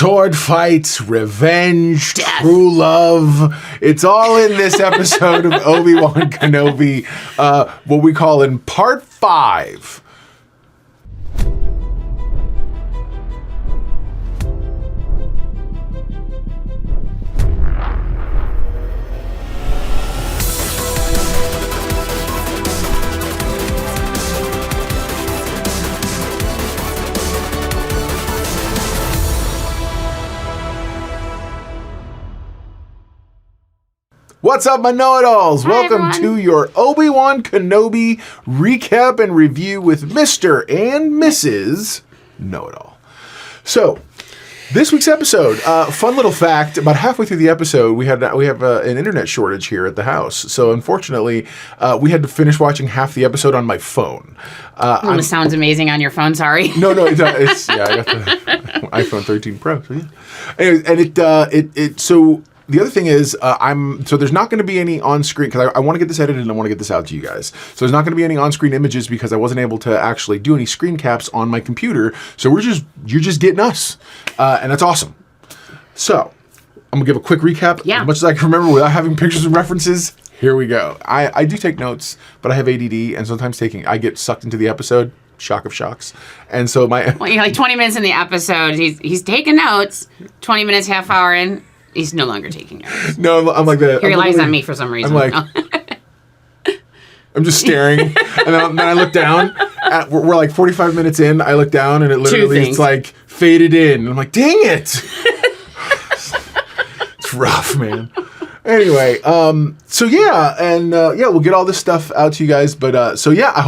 sword fights, revenge, true love. It's all in this episode of Obi-Wan Kenobi, what we call in part 5. What's up, my know-it-alls? Welcome everyone. to your Obi-Wan Kenobi recap and review with Mr. and Mrs. Know-it-all. So, this week's episode, fun little fact, about halfway through the episode, we have an internet shortage here at the house. So, unfortunately, we had to finish watching half the episode on my phone. It sounds amazing on your phone, sorry. No, it's I got the iPhone 13 Pro, so yeah. Anyways, and so... The other thing is, so there's not going to be any on-screen, because I want to get this edited and I want to get this out to you guys. So there's not going to be any on-screen images because I wasn't able to actually do any screen caps on my computer. So you're just getting us. And that's awesome. So I'm going to give a quick recap. Yeah. As much as I can remember without having pictures and references. Here we go. I do take notes, but I have ADD, and sometimes I get sucked into the episode. Shock of shocks. And so Well, like 20 minutes in the episode, he's taking notes. 20 minutes, half hour in. He's no longer taking notes. No, I'm like that. He relies on me for some reason. I'm like, I'm just staring, and then I look down. We're like 45 minutes in. I look down, and it literally it's like faded in. I'm like, dang it! It's rough, man. Anyway, so yeah, and we'll get all this stuff out to you guys. But so yeah,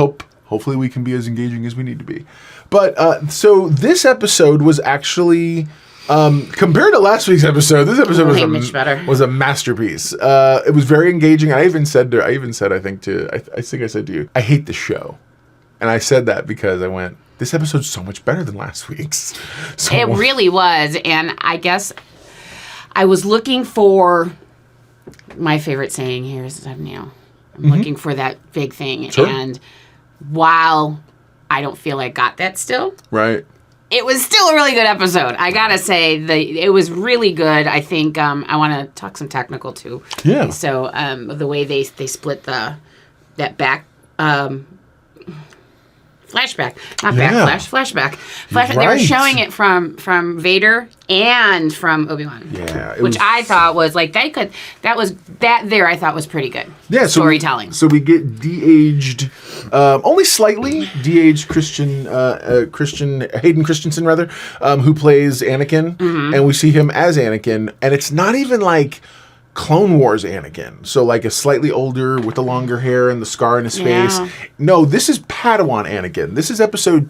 hopefully we can be as engaging as we need to be. But so this episode was actually. Compared to last week's episode, this episode was a masterpiece. It was very engaging. I said to you, I hate the show. And I said that because I went, this episode's so much better than last week's. So, it really was. And I guess I was looking for my favorite saying here is, I'm looking for that big thing. Sure. And while I don't feel I got that still. Right. It was still a really good episode. I gotta say, it was really good. I think I want to talk some technical too. Yeah. So the way they split that back flashback, not backflash, flashback. Flashback. They were showing it from Vader and from Obi-Wan. Yeah. Which I thought was like I thought was pretty good. Yeah. Storytelling. So we get de-aged, only slightly de-aged Hayden Christensen rather, who plays Anakin, and we see him as Anakin, and it's not even like Clone Wars Anakin, so like a slightly older with the longer hair and the scar in his face. No, this is Padawan Anakin. This is episode 1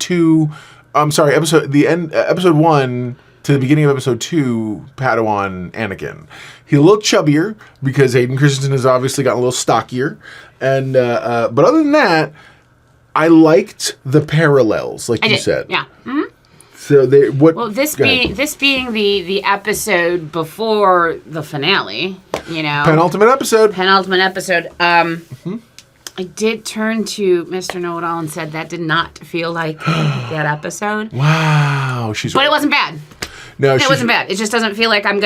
to the beginning of episode 2, Padawan Anakin. He looked chubbier because Hayden Christensen has obviously gotten a little stockier, and but other than that, I liked the parallels, like you said. Yeah. Mm-hmm. So this being the episode before the finale, penultimate episode. I did turn to Mr. Know-it-all and said that did not feel like that episode. Wow, but it wasn't bad. No, it wasn't bad. It just doesn't feel like I'm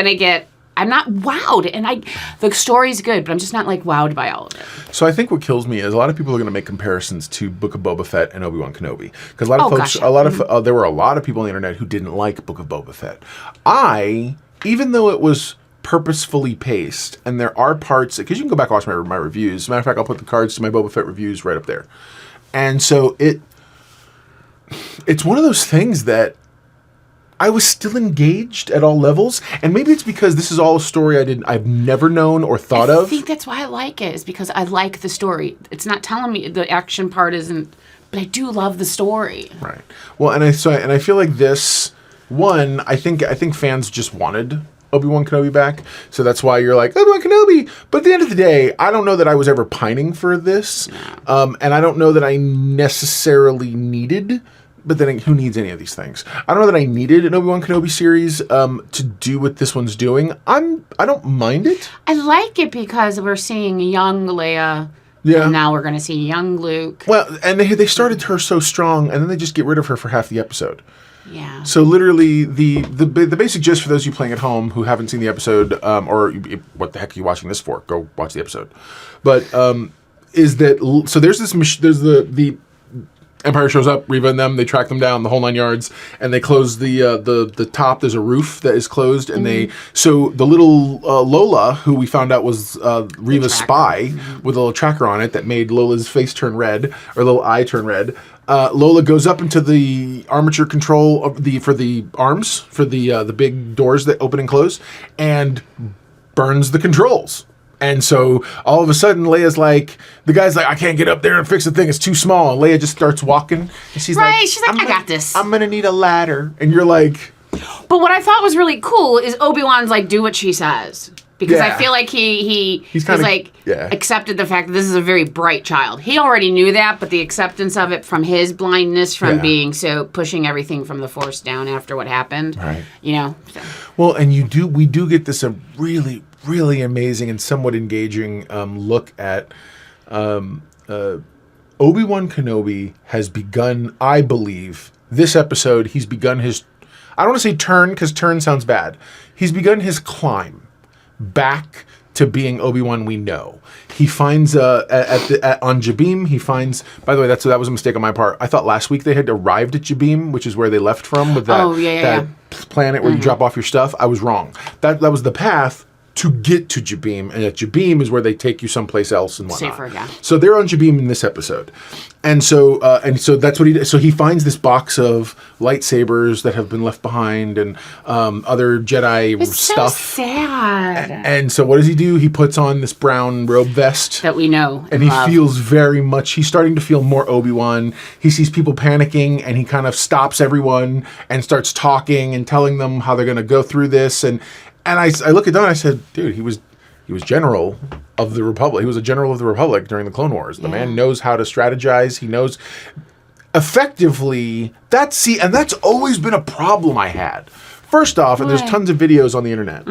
not wowed, and the story's good, but I'm just not like wowed by all of it. So I think what kills me is a lot of people are going to make comparisons to Book of Boba Fett and Obi-Wan Kenobi because there were a lot of people on the internet who didn't like Book of Boba Fett. Even though it was purposefully paced, and there are parts because you can go back and watch my reviews. As a matter of fact, I'll put the cards to my Boba Fett reviews right up there, and so it's one of those things that. I was still engaged at all levels, and maybe it's because this is all a story I've never known or thought of. I think that's why I like it, is because I like the story. It's not telling me the action part isn't, but I do love the story. Right. Well, and I feel like this one, I think fans just wanted Obi-Wan Kenobi back, so that's why you're like Obi-Wan Kenobi. But at the end of the day, I don't know that I was ever pining for this, and I don't know that I necessarily needed. But then who needs any of these things? I don't know that I needed an Obi-Wan Kenobi series to do what this one's doing. I don't mind it. I like it because we're seeing young Leia. Yeah. And now we're going to see young Luke. Well, and they started her so strong, and then they just get rid of her for half the episode. Yeah. So literally, the basic gist for those of you playing at home who haven't seen the episode, or what the heck are you watching this for? Go watch the episode. But is that so? There's the Empire shows up, Reva and them, they track them down the whole 9 yards, and they close the top. There's a roof that is closed, and so the little Lola, who we found out was Reva's spy, with a little tracker on it that made Lola's face turn red, or little eye turn red. Lola goes up into the armature control for the arms, for the big doors that open and close, and burns the controls. And so all of a sudden, Leia's like, the guy's like, I can't get up there and fix the thing. It's too small. And Leia just starts walking. And she's like, I got this. I'm going to need a ladder. And you're like... But what I thought was really cool is Obi-Wan's like, do what she says. Because I feel like he's like accepted the fact that this is a very bright child. He already knew that, but the acceptance of it from his blindness, from being so pushing everything from the Force down after what happened. Right. You know? So. Well, and we do get this really, really amazing and somewhat engaging look at Obi-Wan Kenobi has begun, I believe, this episode, he's begun his, I don't want to say turn, because turn sounds bad. He's begun his climb back to being Obi-Wan we know. He finds on Jabim, he finds, by the way, that was a mistake on my part. I thought last week they had arrived at Jabim, which is where they left from with that planet where you drop off your stuff. I was wrong. That was the path to get to Jabim, and at Jabim is where they take you someplace else and whatnot. Safer, yeah. So they're on Jabim in this episode, and so that's what he does. So he finds this box of lightsabers that have been left behind and other Jedi stuff. So sad. And so what does he do? He puts on this brown robe vest that we know, and he feels very much. He's starting to feel more Obi-Wan. He sees people panicking, and he kind of stops everyone and starts talking and telling them how they're going to go through this. And I look at Don and I said, dude, he was general of the Republic. He was a general of the Republic during the Clone Wars. The man knows how to strategize. He knows effectively. And that's always been a problem I had. First off, and there's tons of videos on the internet,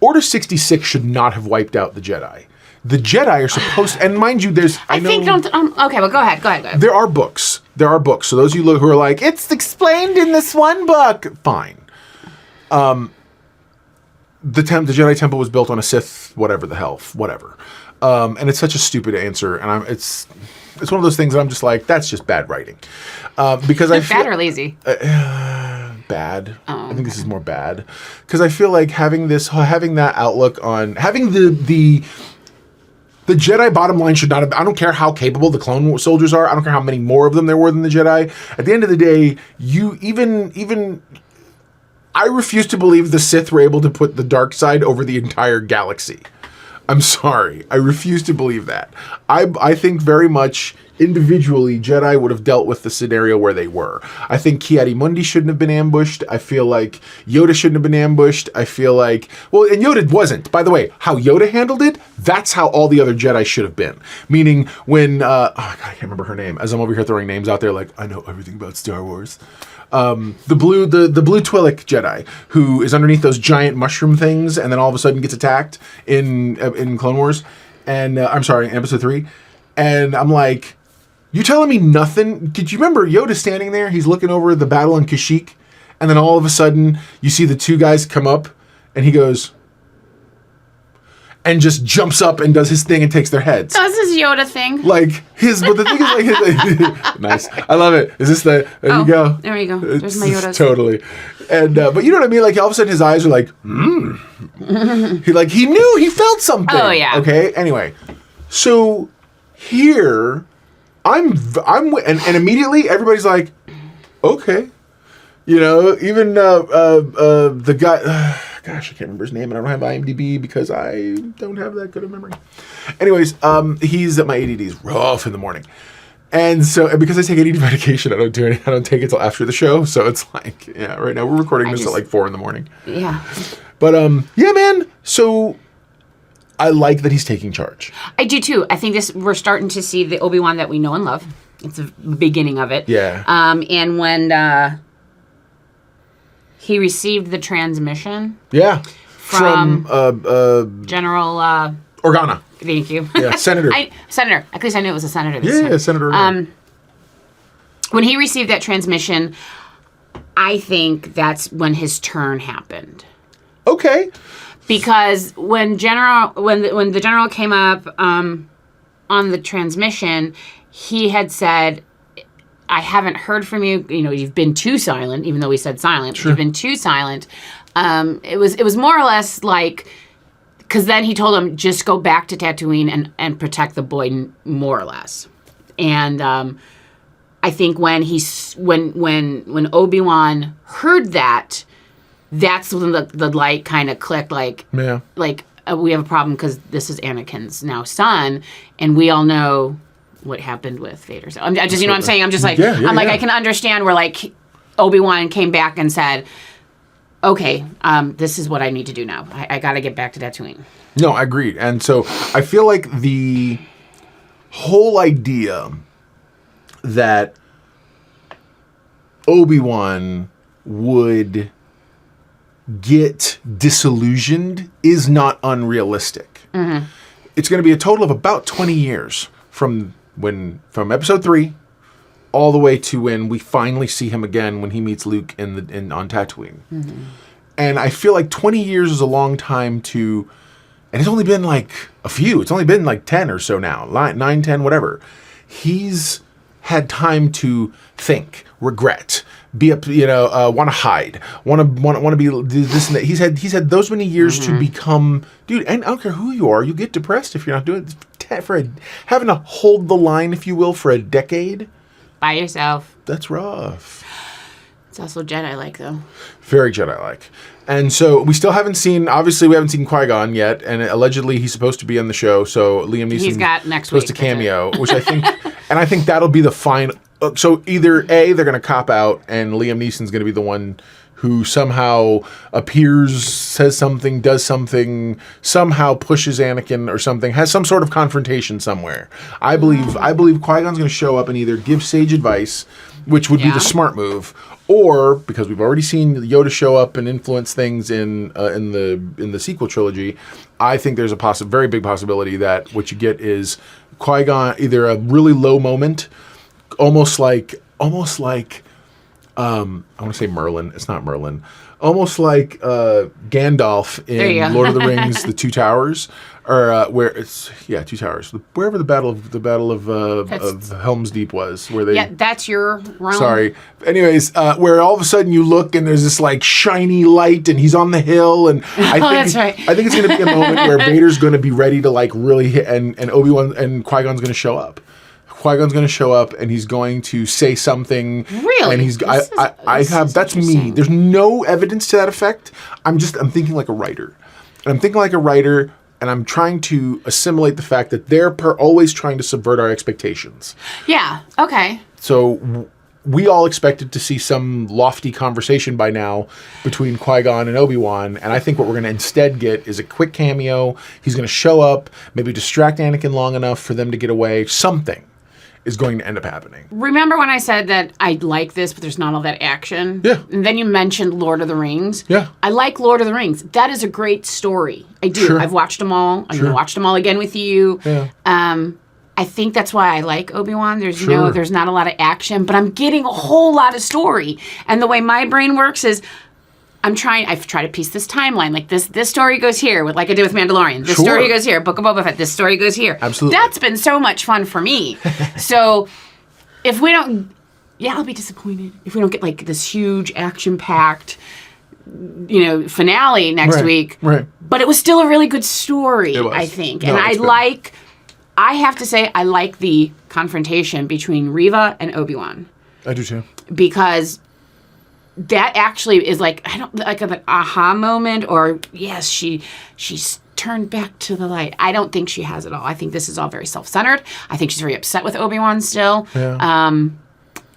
Order 66 should not have wiped out the Jedi. The Jedi are supposed, and mind you, there's. Okay, well, go ahead. There are books. So those of you who are like, it's explained in this one book, fine. The Jedi Temple was built on a Sith, whatever. And it's such a stupid answer, and it's one of those things that I'm just like, that's just bad writing. Because I feel bad or lazy. Bad. I think this is more bad because I feel like having that outlook on having the Jedi bottom line should not have. I don't care how capable the clone soldiers are. I don't care how many more of them there were than the Jedi. At the end of the day, you even. I refuse to believe the Sith were able to put the dark side over the entire galaxy. I'm sorry. I refuse to believe that. I think very much individually Jedi would have dealt with the scenario where they were. I think Ki-Adi-Mundi shouldn't have been ambushed. I feel like Yoda shouldn't have been ambushed. I feel like... Well, and Yoda wasn't. By the way, how Yoda handled it, that's how all the other Jedi should have been. Meaning when... oh, God, I can't remember her name. As I'm over here throwing names out there like, I know everything about Star Wars. The blue Twi'lek Jedi who is underneath those giant mushroom things and then all of a sudden gets attacked in Clone Wars and I'm sorry, in Episode 3, and I'm like, you telling me nothing? Did you remember Yoda standing there? He's looking over the battle on Kashyyyk, and then all of a sudden you see the two guys come up, and he goes. And just jumps up and does his thing and takes their heads. Does his Yoda thing. But the thing is like, nice. I love it. Is this there you go. There you go. There's my Yoda. Totally. And, but you know what I mean? Like all of a sudden his eyes are like, he knew, he felt something. Oh yeah. Okay. Anyway. So here and immediately everybody's like, okay. You know, even, the guy, gosh, I can't remember his name, and I don't have IMDb because I don't have that good of memory. Anyways, he's at my ADD's rough in the morning, and so and because I take ADD medication, I don't take it till after the show. So it's like, yeah, right now we're recording this at like 4 a.m. Yeah, but yeah, man. So I like that he's taking charge. I do too. I think we're starting to see the Obi-Wan that we know and love. It's the beginning of it. Yeah. And when he received the transmission. Yeah. From General Organa. Thank you. Yeah, Senator. Senator. At least I knew it was a senator. Yeah, Senator Organa. When he received that transmission, I think that's when his turn happened. Okay. Because when the general came up on the transmission, he had said, I haven't heard from you. You know, you've been too silent, even though we said silent. Sure. You've been too silent. It was more or less like, because then he told him, just go back to Tatooine and protect the boy, more or less. And I think when Obi-Wan heard that, that's when the light kind of clicked. Like, yeah. Like we have a problem because this is Anakin's now son, and we all know what happened with Vader. So I'm just, you know what I'm saying? I'm just like, I can understand where like Obi-Wan came back and said, okay, this is what I need to do now. I got to get back to Tatooine. No, I agree. And so I feel like the whole idea that Obi-Wan would get disillusioned is not unrealistic. Mm-hmm. It's going to be a total of about 20 years from episode 3 all the way to when we finally see him again when he meets Luke on Tatooine. Mm-hmm. And I feel like 20 years is a long time to, and it's only been like a few. It's only been like 10 or so now, 9, 10, whatever. He's had time to think, regret, be up, want to hide, want to be this and that. He's had those many years to become, dude. And I don't care who you are, you get depressed if you're not doing it. Having to hold the line, if you will, for a decade by yourself. That's rough. It's also Jedi-like, though. Very Jedi-like. And so we still haven't seen, obviously we haven't seen Qui-Gon yet, and allegedly he's supposed to be on the show, so Liam Neeson's supposed to cameo, which I think, and I think that'll be the final, so either A, they're going to cop out, and Liam Neeson's going to be the one who somehow appears, says something, does something, somehow pushes Anakin or something, has some sort of confrontation somewhere. I believe Qui-Gon's going to show up and either give sage advice, which would be the smart move, or because we've already seen Yoda show up and influence things in the sequel trilogy, I think there's a very big possibility that what you get is Qui-Gon either a really low moment, almost like I want to say Merlin. It's not Merlin. Almost like Gandalf in Lord of the Rings, The Two Towers, or Two Towers. Wherever the battle of Helm's Deep was, where they that's your realm. Sorry. Anyways, where all of a sudden you look and there's this like shiny light and he's on the hill and that's right. I think it's going to be a moment where Vader's going to be ready to like really hit and Obi-Wan and Qui-Gon's going to show up. Qui-Gon's going to show up and he's going to say something. Really? And that's me. There's no evidence to that effect. I'm thinking like a writer. And I'm thinking like a writer and I'm trying to assimilate the fact that they're always trying to subvert our expectations. Yeah. Okay. So we all expected to see some lofty conversation by now between Qui-Gon and Obi-Wan, and I think what we're going to instead get is a quick cameo. He's going to show up, maybe distract Anakin long enough for them to get away. Something is going to end up happening. Remember when I said that I like this, but there's not all that action? Yeah. And then you mentioned Lord of the Rings. Yeah. I like Lord of the Rings. That is a great story. I do. Sure. I've watched them all. I'm going to watch them all again with you. Yeah. I think that's why I like Obi-Wan. There's not a lot of action, but I'm getting a whole lot of story. And the way my brain works is I've tried to piece this timeline. Like this story goes here, like I did with Mandalorian. This story goes here. Book of Boba Fett. This story goes here. Absolutely. That's been so much fun for me. So if we don't, I'll be disappointed if we don't get like this huge action-packed, finale next week. Right. But it was still a really good story, I think. No, and I have to say, I like the confrontation between Reva and Obi-Wan. I do too. Because that actually is like an aha moment, or yes, she's turned back to the light. I don't think she has it all. I think this is all very self-centered. I think she's very upset with Obi-Wan still. Yeah.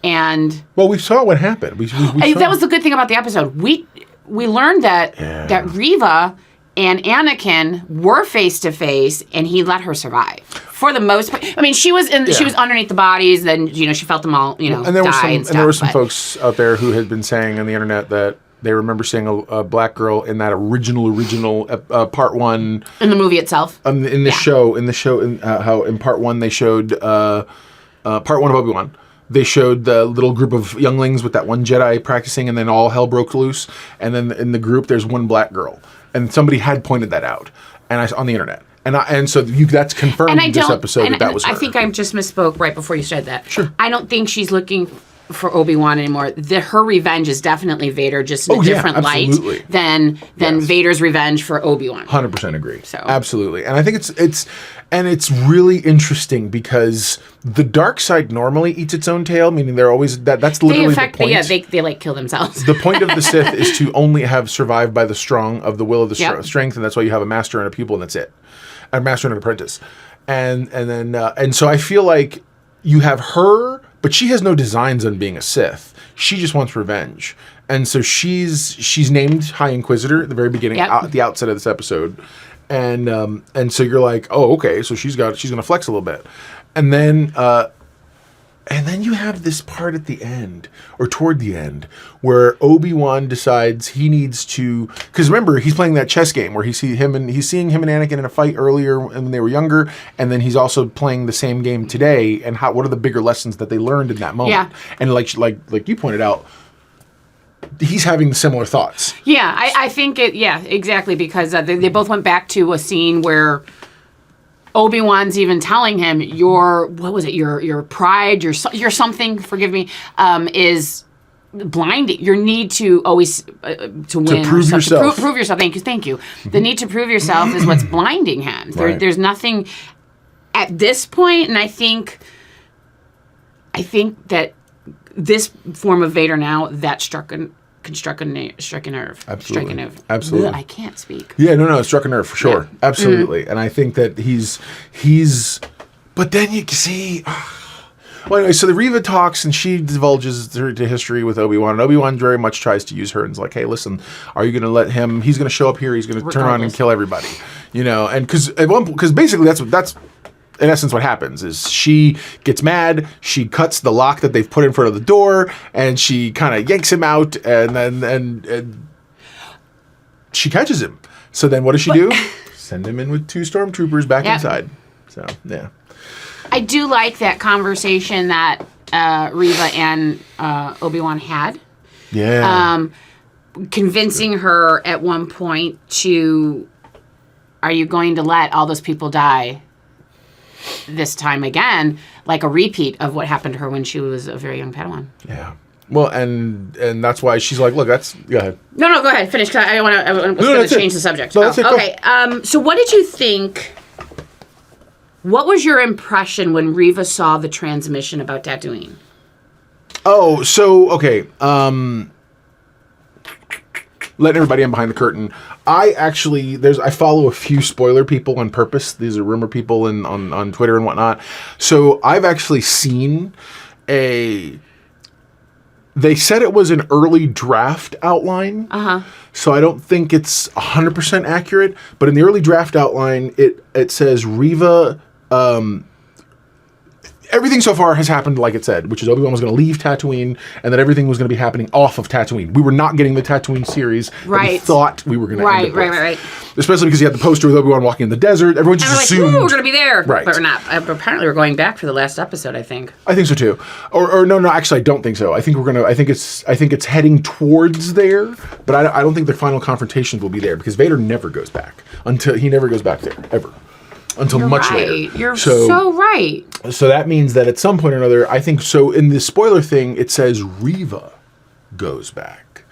And we saw what happened. That was the good thing about the episode. We learned that Reva and Anakin were face to face, and he let her survive for the most part. I mean, she was underneath the bodies. Then she felt them all and there were some folks out there who had been saying on the internet that they remember seeing a black girl in that original part 1 in the movie itself. In the show, how in part 1 they showed part 1 of Obi-Wan. they showed the little group of younglings with that one Jedi practicing, and then all hell broke loose. And then in the group, there's one black girl, and somebody had pointed that out, and on the internet. And so that's confirmed this episode that was her. I think I just misspoke right before you said that. Sure. I don't think she's looking for Obi-Wan anymore. Her revenge is definitely Vader, just in a different light than Vader's revenge for Obi-Wan. 100% agree. So absolutely, and I think it's really interesting because the dark side normally eats its own tail, meaning they're always that's literally the point. They like kill themselves. The point of the Sith is to only have survived by the strong of the will of the strength, and that's why you have a master and a pupil, and that's it. A master and an apprentice, and so I feel like you have her, but she has no designs on being a Sith. She just wants revenge, and so she's named High Inquisitor at the very beginning, at the outset of this episode, and so you're like, oh, okay, so she's going to flex a little bit, and then you have this part at the end, or toward the end, where Obi-Wan decides he needs to... Because remember, he's playing that chess game where he's seeing him and Anakin in a fight earlier when they were younger, and then he's also playing the same game today, and what are the bigger lessons that they learned in that moment. Yeah. And like you pointed out, he's having similar thoughts. Yeah, I think exactly, because they both went back to a scene where... Obi-Wan's even telling him your pride, your something, forgive me, is blinding. Your need to always to win, to prove yourself. Prove yourself. Thank you. The need to prove yourself is what's blinding him. There's nothing at this point, and I think that this form of Vader now that struck a nerve. Absolutely. Ugh, I can't speak. Yeah, no, it struck a nerve for sure. Yeah. Absolutely. Mm-hmm. And I think that he's but then you see well, anyway, so the Reva talks and she divulges her history with Obi-Wan, and Obi-Wan very much tries to use her and is like, hey, listen, are you going to let him, he's going to show up here, he's going to turn around and kill everybody, and because basically that's in essence, what happens is she gets mad, she cuts the lock that they've put in front of the door, and she kind of yanks him out, and then she catches him. So then what does she do? Send him in with 2 stormtroopers back inside. So, yeah. I do like that conversation that Reva and Obi-Wan had. Yeah. Convincing her at one point to, are you going to let all those people die this time again, like a repeat of what happened to her when she was a very young Padawan? Yeah. Well, and that's why she's like, look, go ahead. No, go ahead. Finish. I was going to change the subject. No, that's it. Okay. So what did you think? What was your impression when Reva saw the transmission about Tatooine? Oh, so, okay. Letting everybody in behind the curtain. I follow a few spoiler people on purpose. These are rumor people on Twitter and whatnot. So I've actually seen they said it was an early draft outline. Uh-huh. So I don't think it's 100% accurate, but in the early draft outline, it says Reva, everything so far has happened like it said, which is Obi-Wan was going to leave Tatooine, and that everything was going to be happening off of Tatooine. We were not getting the Tatooine series that we thought we were going to end up with. Right. Especially because you had the poster with Obi-Wan walking in the desert. Everyone just assumed... we're going to be there. Right. But we're not. Apparently we're going back for the last episode, I think. I think so, too. Or no, actually, I don't think so. I think it's heading towards there, but I don't think the final confrontations will be there, because Vader never goes back. He never goes back there, ever. Until You're much right. later. You're so right. So that means that at some point or another, I think, so in the spoiler thing, it says Reva goes back.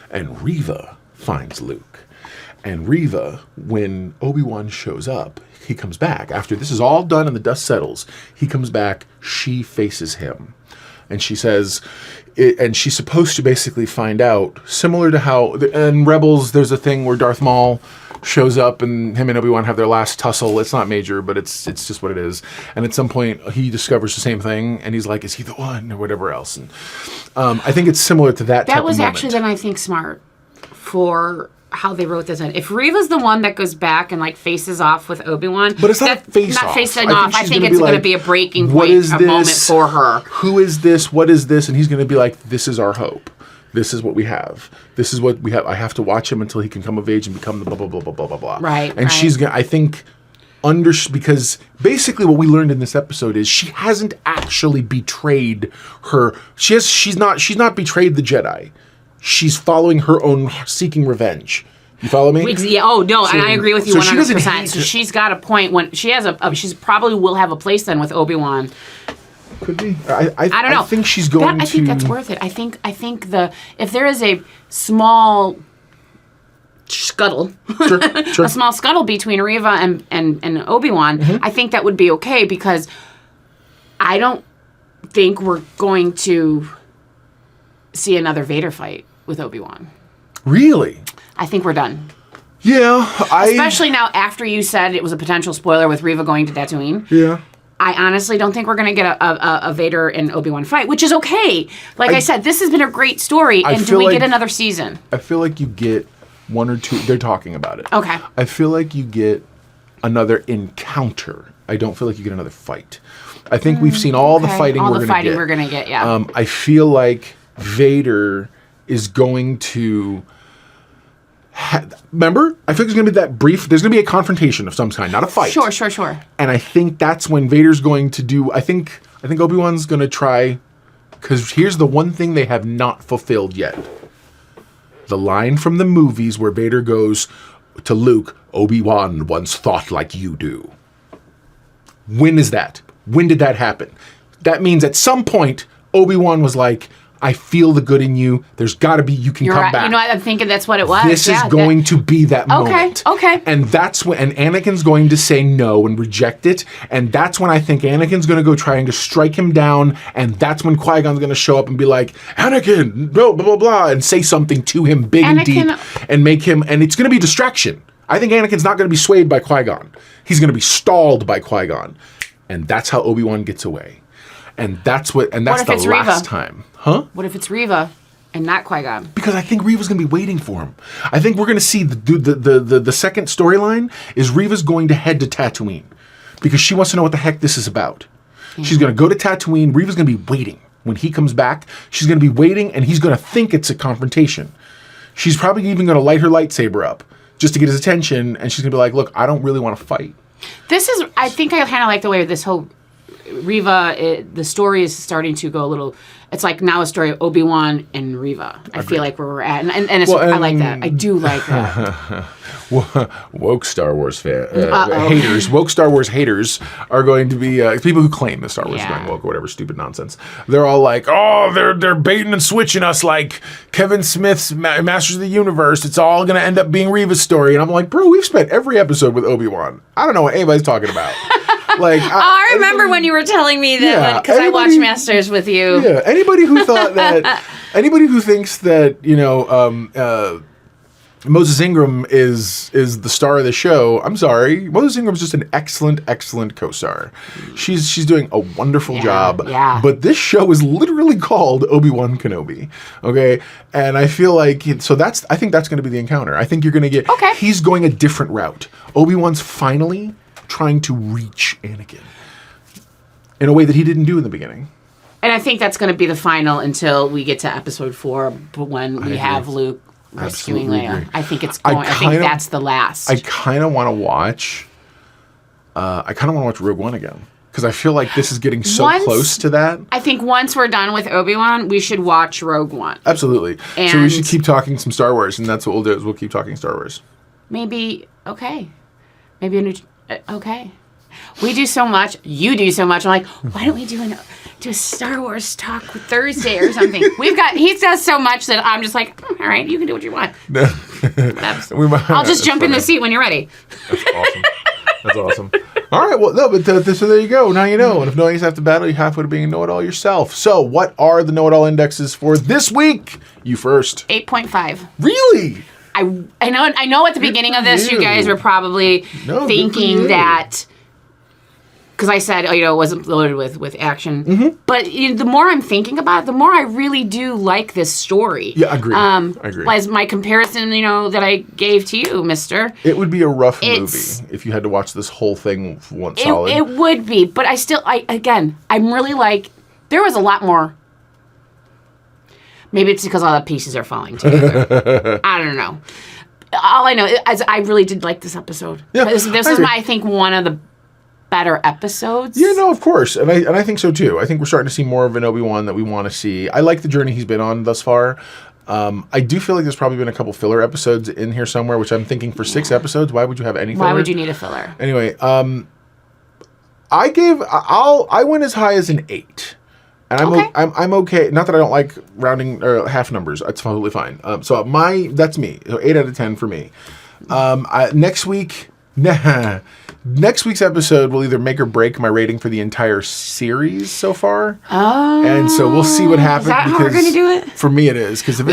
And Reva finds Luke. And Reva, when Obi-Wan shows up, he comes back. After this is all done and the dust settles, he comes back, she faces him. And she says, and she's supposed to basically find out, similar to how, in Rebels, there's a thing where Darth Maul shows up and him and Obi-Wan have their last tussle. It's not major, but it's just what it is. And at some point, he discovers the same thing, and he's like, is he the one, or whatever else. And I think it's similar to that type of moment. That was actually then, I think, smart for how they wrote this in. If Reva's the one that goes back and like faces off with Obi-Wan, but it's not facing off. I think it's going to be a breaking point, a moment for her. Who is this? What is this? And he's going to be like, this is our hope. This is what we have. This is what we have. I have to watch him until he can come of age and become the blah, blah, blah, blah, blah, blah, blah. Right. And she's going to, I think because basically what we learned in this episode is she hasn't actually betrayed her. She's not betrayed the Jedi. She's following her own seeking revenge. You follow me? Yeah. Oh no, and I agree with you 100%. So she's got a point when she has she's probably will have a place then with Obi-Wan. Could be. I don't know. I think she's going to. I think that's worth it. I think if there is a small scuttle, sure. a small scuttle between Reva and Obi-Wan, I think that would be okay because I don't think we're going to see another Vader fight with Obi-Wan. Really? I think we're done. Yeah, especially now after you said it was a potential spoiler with Reva going to Tatooine. Yeah. I honestly don't think we're going to get a Vader and Obi-Wan fight, which is okay. Like I said, this has been a great story, and do we get another season? I feel like you get one or two. They're talking about it. Okay. I feel like you get another encounter. I don't feel like you get another fight. I think we've seen all the fighting we're going to get. Yeah. I feel like Vader is going to... Remember? I think there's going to be that brief... There's going to be a confrontation of some kind, not a fight. Sure. And I think that's when Vader's going to do... I think Obi-Wan's going to try... Because here's the one thing they have not fulfilled yet. The line from the movies where Vader goes to Luke, Obi-Wan once thought like you do. When is that? When did that happen? That means at some point, Obi-Wan was like... I feel the good in you. There's got to be, you can come back. You know what? I'm thinking that's what it was. This is going to be that moment. Okay. And that's when, and Anakin's going to say no and reject it. And that's when I think Anakin's going to go trying to strike him down. And that's when Qui-Gon's going to show up and be like, Anakin, blah, blah, blah, blah, and say something to him big and deep and make him, and it's going to be distraction. I think Anakin's not going to be swayed by Qui-Gon. He's going to be stalled by Qui-Gon. And that's how Obi-Wan gets away. And that's the last time. Huh? What if it's Reva and not Qui-Gon? Because I think Reva's going to be waiting for him. I think we're going to see the second storyline is Reva's going to head to Tatooine because she wants to know what the heck this is about. Yeah. She's going to go to Tatooine. Reva's going to be waiting. When he comes back, she's going to be waiting and he's going to think it's a confrontation. She's probably even going to light her lightsaber up just to get his attention, and she's going to be like, look, I don't really want to fight. I think I kind of like the way this whole Reva, the story is starting to go a little. It's like now a story of Obi-Wan and Reva. I feel like where we're at, and I like that. I do like that. Woke Star Wars haters, woke Star Wars haters are going to be people who claim that Star Wars is going woke or whatever stupid nonsense. They're all like, oh, they're baiting and switching us like Kevin Smith's Masters of the Universe. It's all going to end up being Reva's story, and I'm like, bro, we've spent every episode with Obi-Wan. I don't know what anybody's talking about. Like, I remember when you were telling me that because I watched Masters with you. Yeah, anybody who thought that, anybody who thinks that Moses Ingram is the star of the show, I'm sorry. Moses Ingram's just an excellent co-star. She's doing a wonderful job. Yeah. But this show is literally called Obi-Wan Kenobi. Okay, and I feel like I think that's going to be the encounter. I think you're going to get. Okay. He's going a different route. Obi-Wan's finally trying to reach Anakin in a way that he didn't do in the beginning. And I think that's going to be the final until we get to episode 4, when we have Luke rescuing Leia. I think it's going. I think that's the last. I kind of want to watch. Rogue One again because I feel like this is getting so close to that. I think once we're done with Obi-Wan, we should watch Rogue One. Absolutely. So we should keep talking some Star Wars, and that's what we'll do. Is we'll keep talking Star Wars. Maybe a new. Okay. We do so much. You do so much. I'm like, why don't we do a Star Wars talk Thursday or something? He does so much that I'm just like, all right, you can do what you want. I'll just jump in the seat when you're ready. That's awesome. All right, well, no, but so there you go. Now you know. And if knowing is half the battle, you're halfway to being a know-it-all yourself. So what are the know-it-all indexes for this week? You first. 8.5. Really? I know at the beginning of this, you guys were probably thinking that, because I said, it wasn't loaded with action. Mm-hmm. But the more I'm thinking about it, the more I really do like this story. Yeah, I agree. As my comparison, that I gave to you, mister. It would be a rough movie if you had to watch this whole thing once solid. It would be, but I'm really like, there was a lot more. Maybe it's because all the pieces are falling together. I don't know. all I know is I really did like this episode. Yeah, this is I think one of the better episodes. Yeah, no, of course, and I think so too. I think we're starting to see more of an Obi-Wan that we want to see. I like the journey he's been on thus far. I do feel like there's probably been a couple filler episodes in here somewhere, which I'm thinking for 6 episodes, why would you have any filler? Why would you need a filler? Anyway, I went as high as an 8. And I'm okay. Not that I don't like rounding or half numbers. It's totally fine. So that's me. So 8 out of 10 for me. Next week's episode will either make or break my rating for the entire series so far. Oh. And so we'll see what happens. Is that how we're going to do it? For me, it is. Because if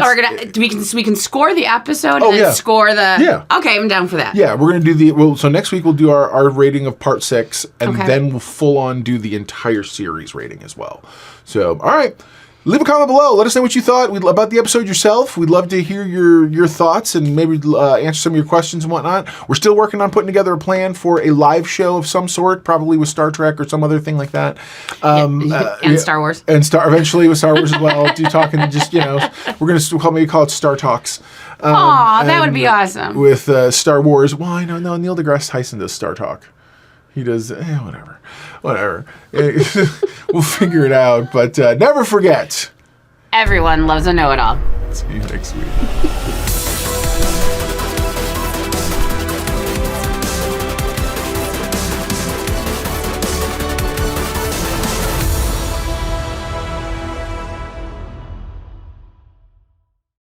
we can score the episode and then score the... Yeah. Okay, I'm down for that. Yeah, we're going to do so next week we'll do our rating of part 6, and then we'll full on do the entire series rating as well. So, all right. Leave a comment below. Let us know what you thought about the episode yourself. We'd love to hear your thoughts and maybe answer some of your questions and whatnot. We're still working on putting together a plan for a live show of some sort, probably with Star Trek or some other thing like that. And Star Wars. And eventually with Star Wars as well. Do talking just, we're going to maybe call it Star Talks. That would be awesome. With Star Wars. Well, I know Neil deGrasse Tyson does Star Talk. He does, whatever. We'll figure it out, but never forget. Everyone loves a know-it-all. See you next week.